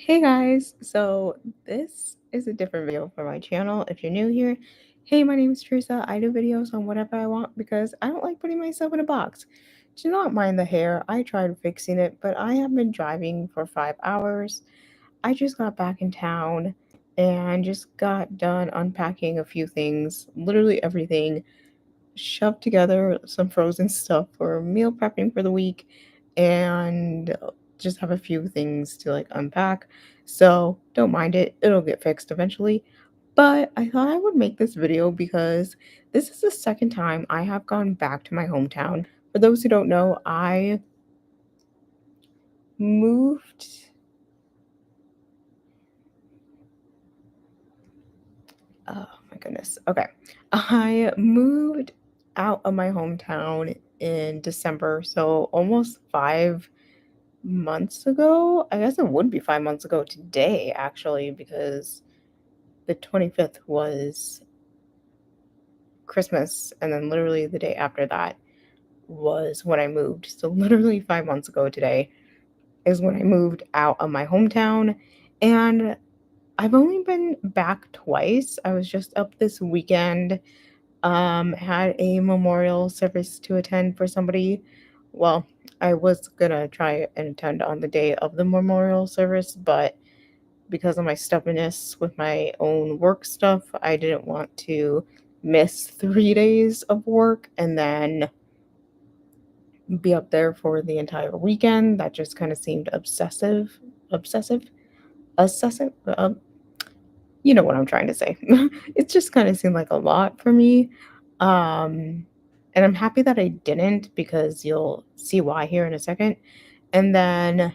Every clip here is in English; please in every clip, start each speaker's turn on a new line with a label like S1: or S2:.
S1: Hey guys, so this is a different video for my channel. If you're new here, hey, my name is Teresa. I do videos on whatever I want because I don't like putting myself in a box. Do not mind the hair. I tried fixing it, but I have been driving for 5 hours. I just got back in town and just got done unpacking a few things, literally everything, shoved together some frozen stuff for meal prepping for the week and just have a few things to like unpack. So don't mind it, it'll get fixed eventually. But I thought I would make this video because this is the second time I have gone back to my hometown. For those who don't know, I moved. Oh my goodness. Okay. I moved out of my hometown in December. So almost 5 months ago. I guess it would be 5 months ago today, actually, because the 25th was Christmas. And then literally the day after that was when I moved. So literally 5 months ago today is when I moved out of my hometown. And I've only been back twice. I was just up this weekend, had a memorial service to attend for somebody. Well, I was gonna try and attend on the day of the memorial service, but because of my stubbornness with my own work stuff, I didn't want to miss 3 days of work and then be up there for the entire weekend. That just kind of seemed obsessive, obsessive. You know what I'm trying to say. It just kind of seemed like a lot for me. Um, and I'm happy that I didn't because you'll see why here in a second. And then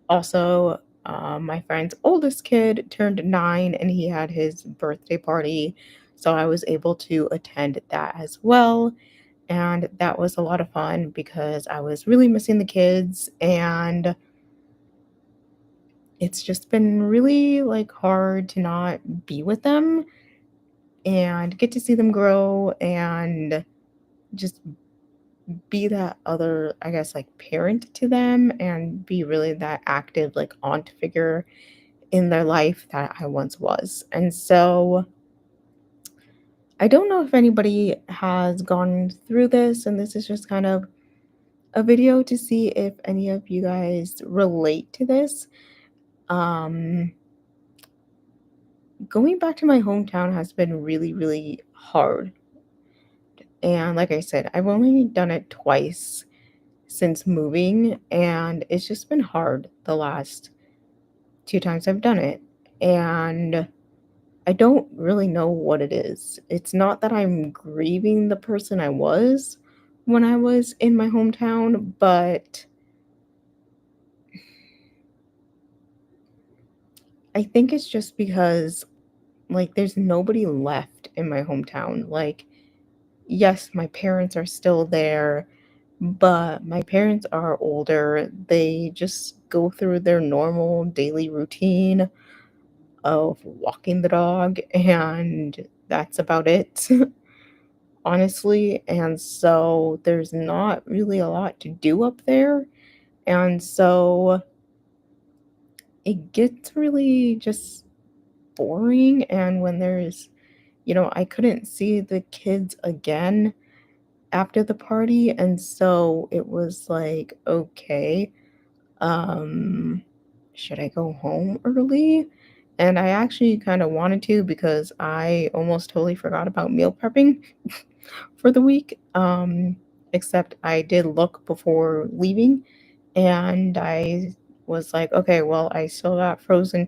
S1: also, my friend's oldest kid turned 9 and he had his birthday party. So I was able to attend that as well. And that was a lot of fun because I was really missing the kids and it's just been really like hard to not be with them and get to see them grow and just be that other, I guess, like parent to them and be really that active, like aunt figure in their life that I once was. And so I don't know if anybody has gone through this, and this is just kind of a video to see if any of you guys relate to this. Um, Going back to my hometown has been really, really hard. And like I said, I've only done it twice since moving, and it's just been hard the last two times I've done it. And I don't really know what it is. It's not that I'm grieving the person I was when I was in my hometown, but I think it's just because, like, there's nobody left in my hometown. Like, yes, my parents are still there, but my parents are older. They just go through their normal daily routine of walking the dog, and that's about it, honestly. And so there's not really a lot to do up there. And so it gets really just boring. And when I couldn't see the kids again after the party. And so it was like, okay, um, should I go home early? And I actually kind of wanted to because I almost totally forgot about meal prepping for the week. Except I did look before leaving and I was like, okay, well, I still got frozen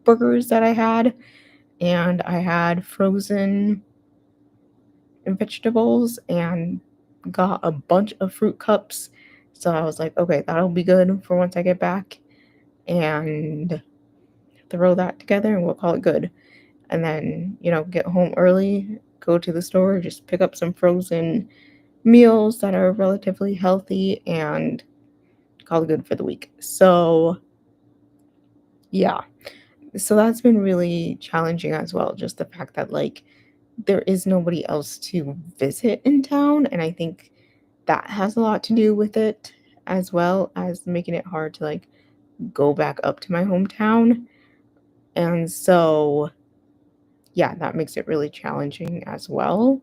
S1: burgers that I had, and I had frozen vegetables and got a bunch of fruit cups. So I was like, okay, that'll be good for once I get back and throw that together and we'll call it good. And then, get home early, go to the store, just pick up some frozen meals that are relatively healthy and call it good for the week. So, yeah. So that's been really challenging as well. Just the fact that, like, there is nobody else to visit in town. And I think that has a lot to do with it, as well as making it hard to, like, go back up to my hometown. And so, yeah, that makes it really challenging as well.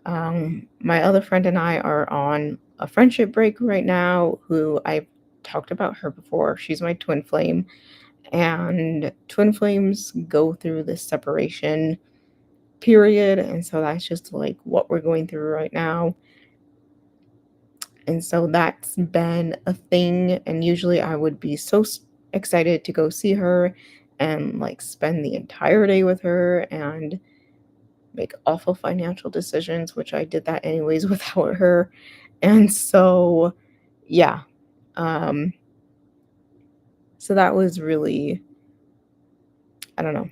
S1: My other friend and I are on a friendship break right now, who I've talked about her before. She's my twin flame, and twin flames go through this separation period. And so that's just like what we're going through right now. And so that's been a thing. And usually I would be so excited to go see her and like spend the entire day with her and make awful financial decisions, which I did that anyways without her. And so, yeah. Um, so that was really, I don't know,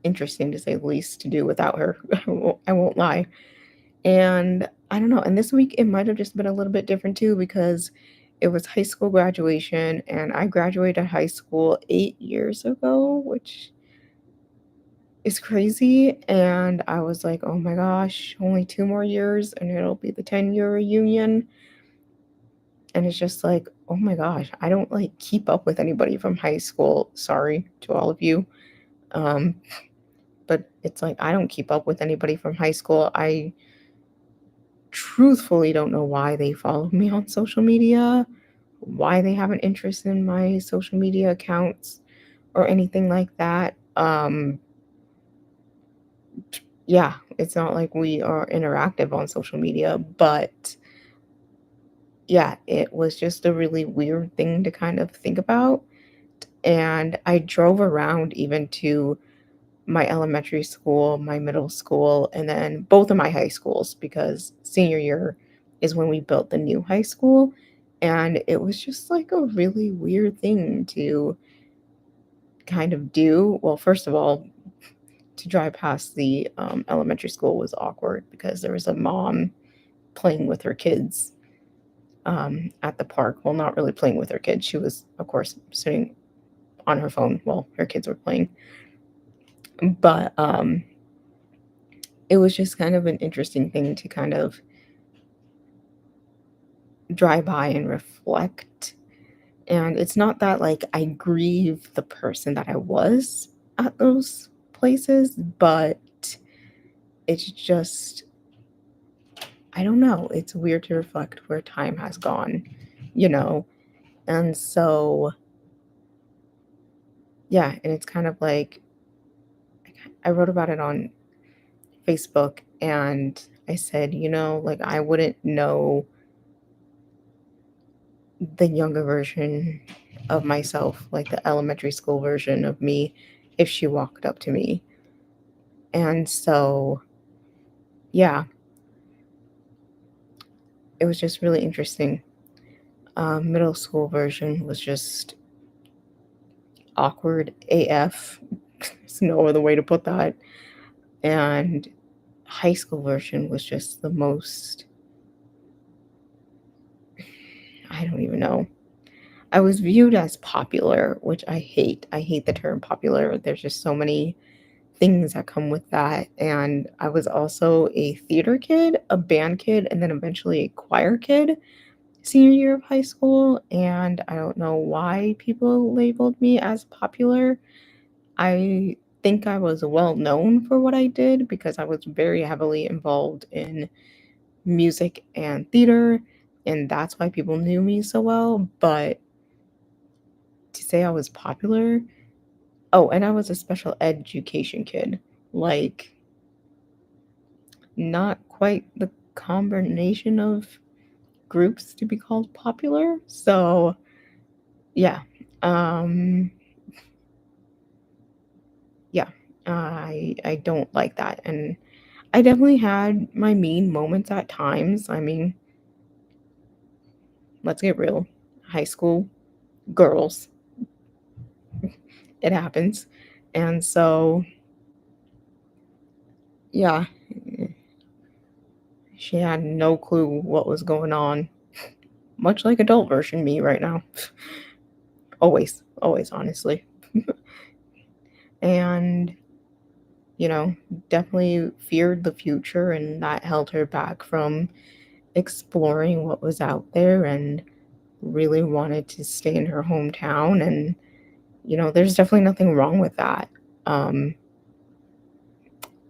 S1: interesting to say the least to do without her. I won't lie. And I don't know. And this week it might have just been a little bit different too because it was high school graduation and I graduated high school 8 years ago, which is crazy. And I was like, oh my gosh, only 2 more years and it'll be the 10-year reunion. And it's just like, oh my gosh, I don't like keep up with anybody from high school. Sorry to all of you. Um, but it's like I don't keep up with anybody from high school. I truthfully don't know why they follow me on social media, why they have an interest in my social media accounts or anything like that. Yeah, it's not like we are interactive on social media, but yeah, it was just a really weird thing to kind of think about. And I drove around even to my elementary school, my middle school, and then both of my high schools because senior year is when we built the new high school. And it was just like a really weird thing to kind of do. Well, first of all, to drive past the elementary school was awkward because there was a mom playing with her kids at the park. Well, not really playing with her kids. She was, of course, sitting on her phone while her kids were playing. But it was just kind of an interesting thing to kind of drive by and reflect. And it's not that like I grieve the person that I was at those places, but it's just, I don't know. It's weird to reflect where time has gone, you know? And so, yeah, and it's kind of like I wrote about it on Facebook and I said, like I wouldn't know the younger version of myself, like the elementary school version of me, if she walked up to me. And so, yeah, it was just really interesting. Middle school version was just awkward AF. There's no other way to put that. And high school version was just the most, I don't even know. I was viewed as popular, which I hate. I hate the term popular. There's just so many things that come with that. And I was also a theater kid, a band kid, and then eventually a choir kid senior year of high school. And I don't know why people labeled me as popular. I think I was well known for what I did because I was very heavily involved in music and theater. And that's why people knew me so well. But to say I was popular, oh, and I was a special education kid. Like, not quite the combination of groups to be called popular. So, yeah. Um yeah. I don't like that. And I definitely had my mean moments at times. I mean, let's get real. High school girls, it happens. And so, yeah, she had no clue what was going on. Much like adult version me right now. Always, always, honestly. And, you know, definitely feared the future, and that held her back from exploring what was out there. And really wanted to stay in her hometown, and there's definitely nothing wrong with that. Um,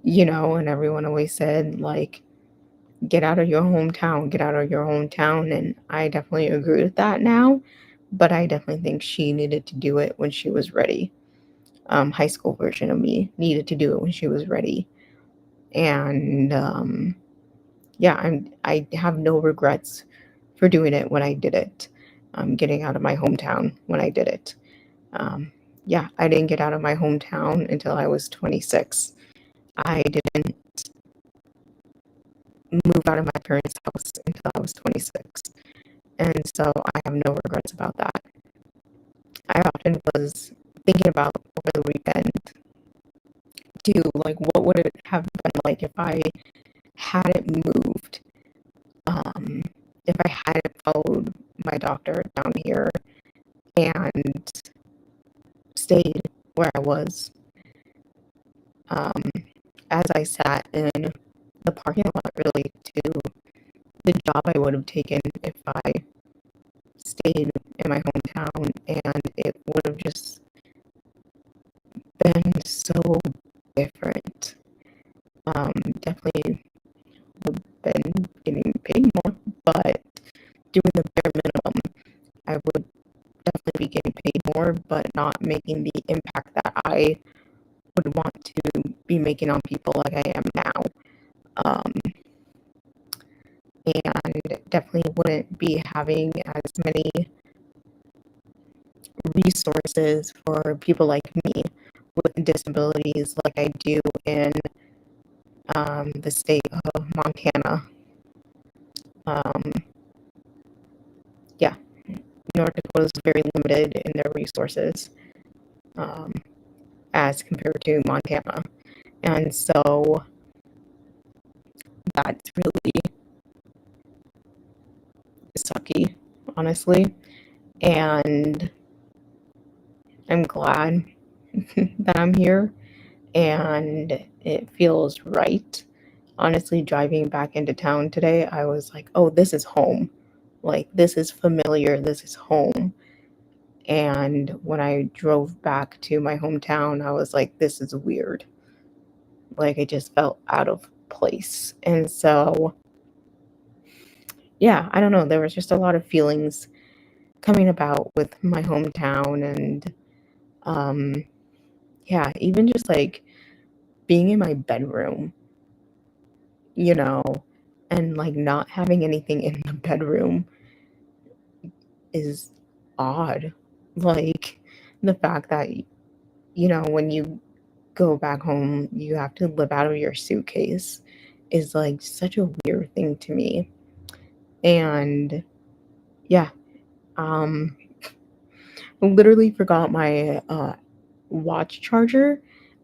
S1: and everyone always said, like, get out of your hometown, get out of your hometown. And I definitely agree with that now. But I definitely think she needed to do it when she was ready. High school version of me needed to do it when she was ready. And yeah, I have no regrets for doing it when I did it. Getting out of my hometown when I did it. Um, yeah, I didn't get out of my hometown until I was 26. I didn't move out of my parents' house until I was 26. And so I have no regrets about that. I often was thinking about over the weekend too, like what would it have been like if I hadn't moved, um, if I hadn't followed my doctor down here and stayed where I was. Um, as I sat in the parking lot really to the job I would have taken if I stayed in my hometown, and it would have just been so different. Definitely would have been getting paid more, but doing the bare minimum, I would definitely be getting paid more, but not making the impact that I would want to be making on people like I am now. Um, and definitely wouldn't be having as many resources for people like me with disabilities like I do in the state of Montana. Um, yeah, North Dakota is very limited in their resources um, as compared to Montana. And so that's really sucky, honestly. And I'm glad that I'm here and it feels right. Honestly, driving back into town today, I was like, oh, this is home. Like, this is familiar. This is home. And when I drove back to my hometown, I was like, this is weird. Like, it just felt out of place. And so, yeah, I don't know. There was just a lot of feelings coming about with my hometown. And um, yeah, even just like being in my bedroom, you know, and like not having anything in the bedroom is odd. Like the fact that, when you go back home, you have to live out of your suitcase is like such a weird thing to me. And yeah, um, literally forgot my watch charger,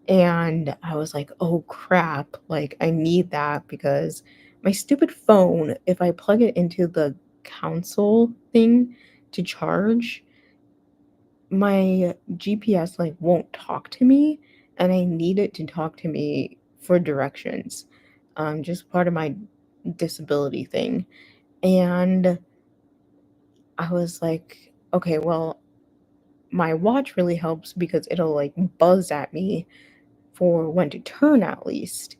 S1: and I was like, oh crap, like I need that because my stupid phone, if I plug it into the console thing to charge, my GPS like won't talk to me, and I need it to talk to me for directions. Just part of my disability thing. And I was like, okay, well, my watch really helps because it'll like buzz at me for when to turn at least.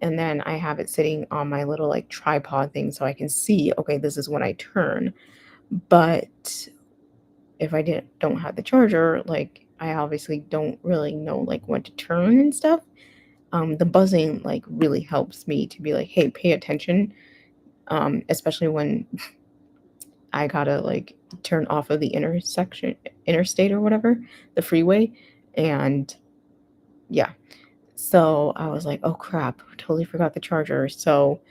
S1: And then I have it sitting on my little like tripod thing so I can see, okay, this is when I turn. But if I don't have the charger, like I obviously don't really know like when to turn and stuff. The buzzing like really helps me to be like, hey, pay attention. Especially when I gotta like turn off of the interstate or whatever, the freeway. And yeah. So I was like, oh crap, totally forgot the charger. So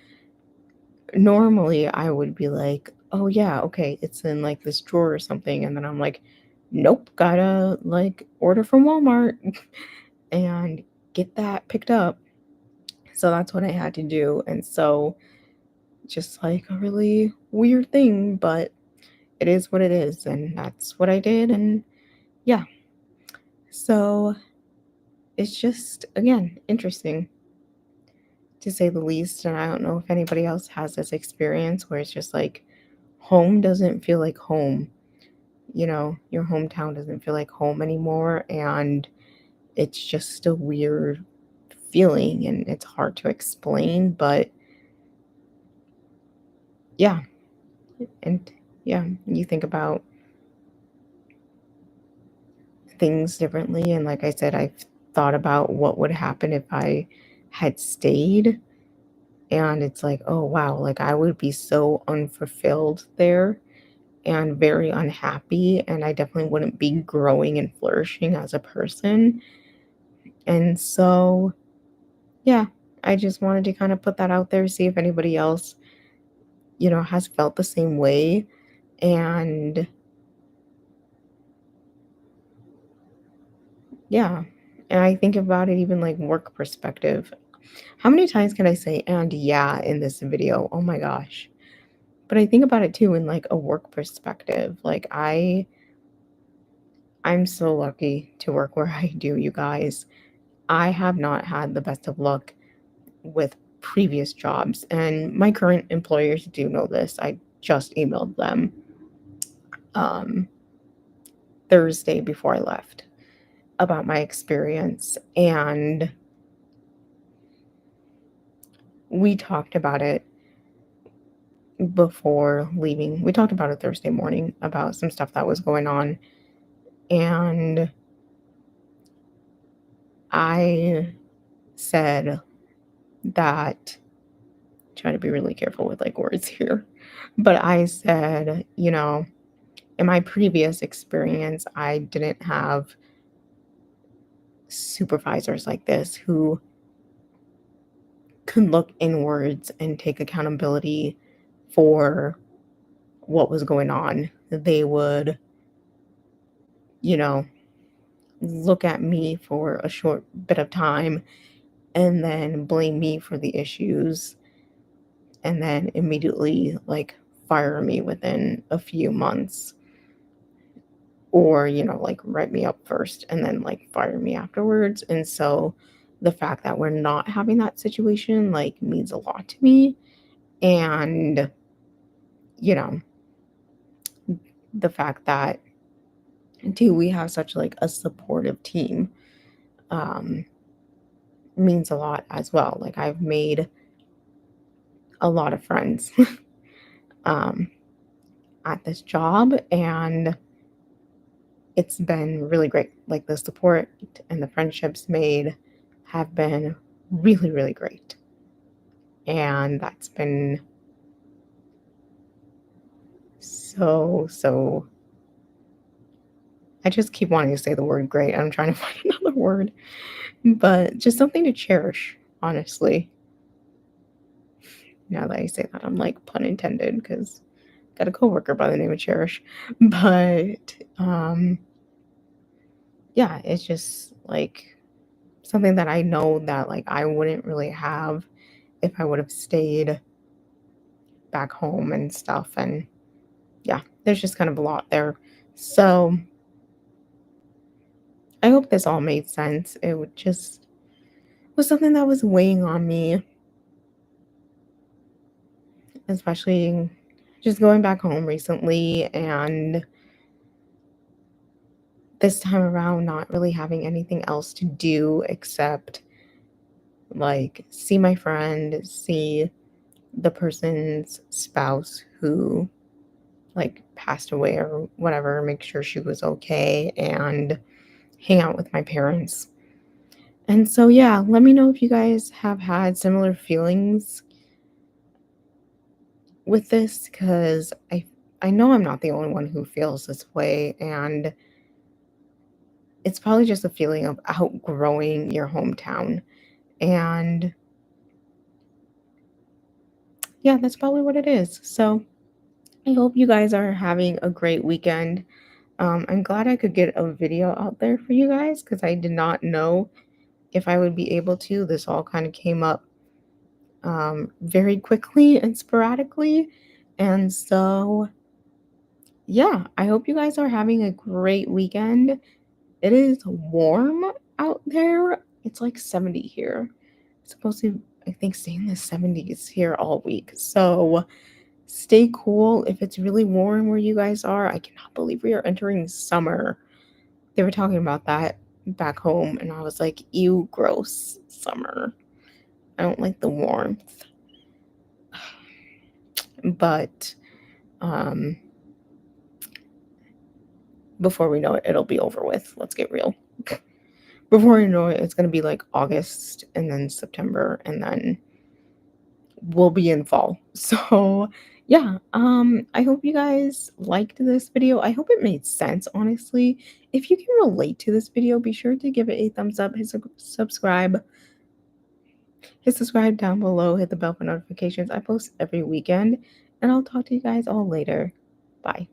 S1: normally I would be like, oh yeah, okay, it's in like this drawer or something. And then I'm like, nope, gotta like order from Walmart and get that picked up. So that's what I had to do. And so just like a really weird thing, but it is what it is. And that's what I did. And yeah, so it's just, again, interesting to say the least. And I don't know if anybody else has this experience where it's just like, home doesn't feel like home. Your hometown doesn't feel like home anymore. And it's just a weird feeling and it's hard to explain. But yeah, and yeah, you think about things differently. And like I said, I've thought about what would happen if I had stayed. And it's like, oh, wow, like I would be so unfulfilled there and very unhappy. And I definitely wouldn't be growing and flourishing as a person. And so, yeah, I just wanted to kind of put that out there, see if anybody else, has felt the same way. And yeah, and I think about it even like work perspective. How many times can I say and yeah in this video? Oh my gosh. But I think about it too in like a work perspective. Like I'm so lucky to work where I do, you guys. I have not had the best of luck with previous jobs, and my current employers do know this. I just emailed them um, Thursday before I left about my experience, and we talked about it before leaving. We talked about it Thursday morning about some stuff that was going on, and I said that, trying to be really careful with like words here, but I said, in my previous experience, I didn't have supervisors like this who could look inwards and take accountability for what was going on. They would, you know, look at me for a short bit of time and then blame me for the issues and then immediately like fire me within a few months, or like write me up first and then like fire me afterwards. And so the fact that we're not having that situation like means a lot to me. And you know the fact that too we have such like a supportive team um means a lot as well. Like I've made a lot of friends um at this job, and it's been really great. Like the support and the friendships made have been really, really great. And that's been so, I just keep wanting to say the word great. I'm trying to find another word, but just something to cherish, honestly. Now that I say that, I'm like pun intended because got a coworker by the name of Cherish. But yeah, it's just like something that I know that like I wouldn't really have if I would have stayed back home and stuff. And yeah, there's just kind of a lot there. So I hope this all made sense. It would just was something that was weighing on me, especially just going back home recently and this time around not really having anything else to do except like see my friend, see the person's spouse who like passed away or whatever, make sure she was okay, and hang out with my parents. And so, yeah, let me know if you guys have had similar feelings with this, because I know I'm not the only one who feels this way, and it's probably just a feeling of outgrowing your hometown. And yeah, that's probably what it is. So I hope you guys are having a great weekend. I'm glad I could get a video out there for you guys because I did not know if I would be able to. This all kind of came up very quickly and sporadically. And so, yeah, I hope you guys are having a great weekend. It is warm out there. It's like 70 here. It's supposed to, I think, stay in the 70s here all week. So Stay cool if it's really warm where you guys are. I cannot believe we are entering summer. They were talking about that back home, and I was like, ew, gross, summer. I don't like the warmth. But um, before we know it, it'll be over with. Let's get real. Before you know it, it's going to be like August and then September, and then we'll be in fall. So, yeah, I hope you guys liked this video. I hope it made sense, honestly. If you can relate to this video, be sure to give it a thumbs up, hit subscribe down below, hit the bell for notifications. I post every weekend, and I'll talk to you guys all later. Bye.